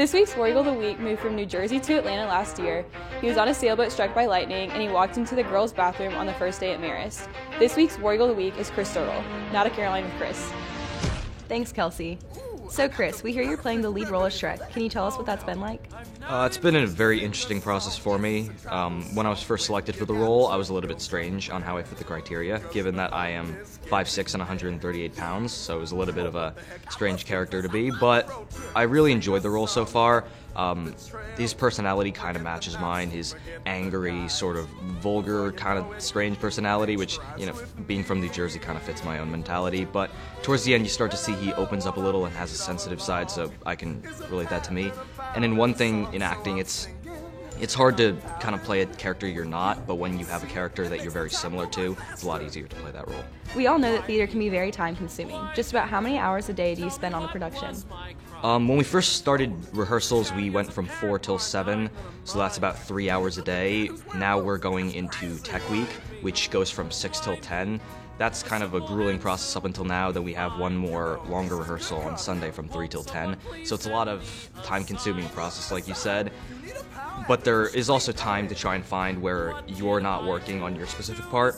This week's War Eagle of the Week moved from New Jersey to Atlanta last year. He was on a sailboat struck by lightning, and he walked into the girls' bathroom on the first day at Marist. This week's War Eagle of the Week is Chris Turtle. Now to Caroline with Chris. Thanks, Kelsey. So Chris, we hear you're playing the lead role as Shrek. Can you tell us what that's been like? It's been a very interesting process for me. When I was first selected for the role, I was a little bit strange on how I fit the criteria, given that I am 5'6" and 138 pounds, so it was a little bit of a strange character to be, but I really enjoyed the role so far. His personality kind of matches mine, his angry, sort of vulgar, kind of strange personality, which, you know, being from New Jersey kind of fits my own mentality, but towards the end you start to see he opens up a little and has a sensitive side, so I can relate that to me. And in one thing in acting, it's hard to kind of play a character you're not, but when you have a character that you're very similar to, it's a lot easier to play that role. We all know that theater can be very time-consuming. Just about how many hours a day do you spend on the production? When we first started rehearsals, we went from 4 till 7, so that's about 3 hours a day. Now we're going into Tech Week, which goes from 6 till 10. That's kind of a grueling process up until now. Then we have one more longer rehearsal on Sunday from 3 till 10. So it's a lot of time-consuming process, like you said. But there is also time to try and find where you're not working on your specific part.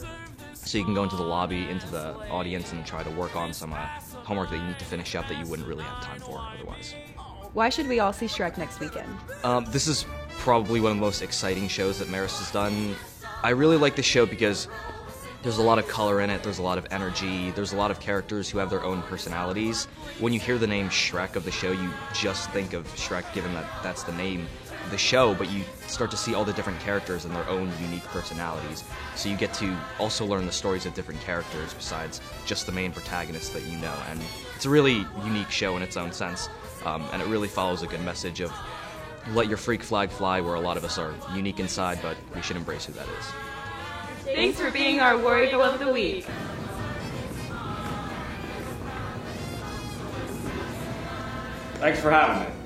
So you can go into the lobby, into the audience, and try to work on some homework that you need to finish up that you wouldn't really have time for otherwise. Why should we all see Shrek next weekend? This is probably one of the most exciting shows that Marist has done. I really like this show because there's a lot of color in it, there's a lot of energy, there's a lot of characters who have their own personalities. When you hear the name Shrek of the show, you just think of Shrek, given that that's the name of the show, but you start to see all the different characters and their own unique personalities. So you get to also learn the stories of different characters besides just the main protagonist that you know. And it's a really unique show in its own sense, and it really follows a good message of let your freak flag fly, where a lot of us are unique inside, but we should embrace who that is. Thanks for being our War Eagle of the Week. Thanks for having me.